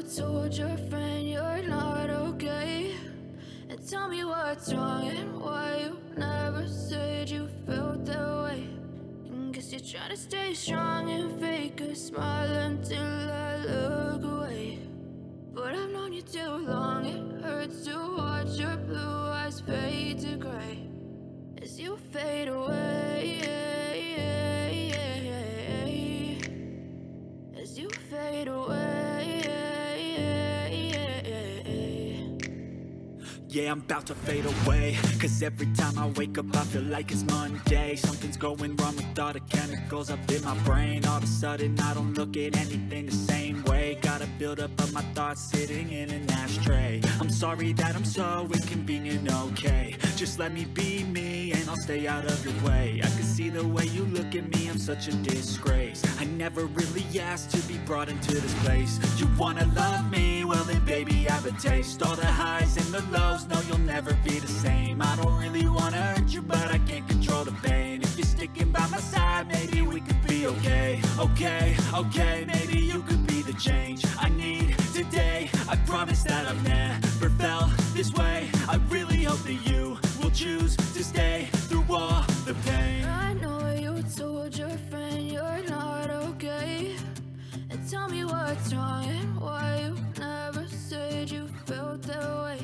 told your friend you're not okay? And tell me what's wrong and why you never said you felt that way. And guess you're trying to stay strong and fake a smile until I look away. But I've known you too long, it hurts to watch your blue eyes fade to gray as you fade away, as you fade away. Yeah, I'm about to fade away, cause every time I wake up I feel like it's Monday. Something's going wrong with all the chemicals up in my brain. All of a sudden I don't look at anything the same way. Got a buildup of my thoughts sitting in an ashtray. I'm sorry that I'm so inconvenient, okay? Just let me be me and I'll stay out of your way. I can see the way you look at me, I'm such a disgrace. I never really asked to be brought into this place. You wanna love me? Well then baby, have a taste. All the highs and the lows, no, you'll never be the same. I don't really wanna hurt you, but I can't control the pain. If you're sticking by my side, maybe we could be okay. Okay, maybe you could be the change I need today. I promise that I've never felt this way. I really hope that you will choose to stay through all the pain. I know you told your friend you're not okay. And tell me what's wrong and why you never said you felt that way.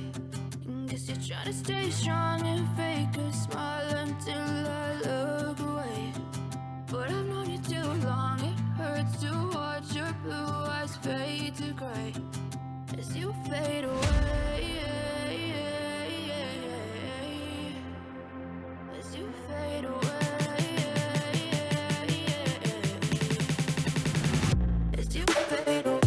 And guess you're trying to stay strong and fake a smile until I look away. But I've known you too long, it hurts to watch your blue eyes fade to gray as you fade away, as you fade away, as you fade away.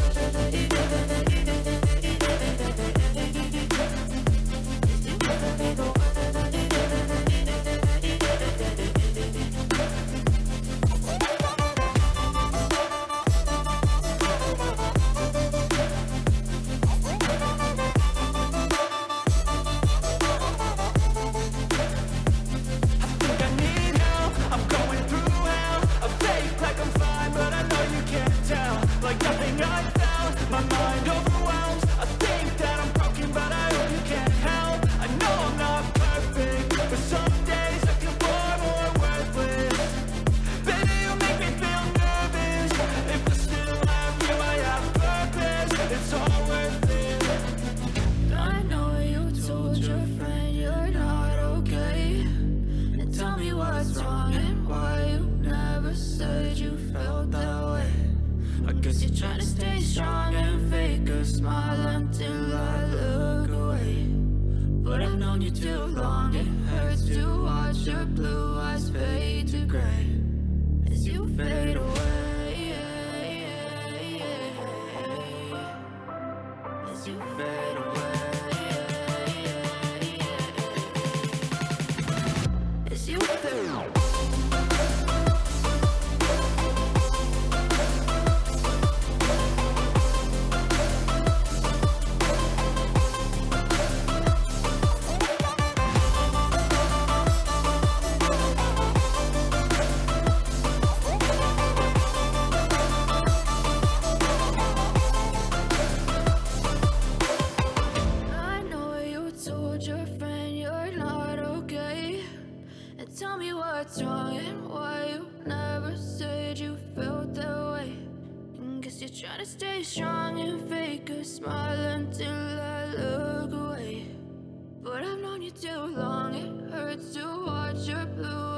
Trying to stay strong and fake a smile until I look away. But I've known you too long, it hurts to watch your blue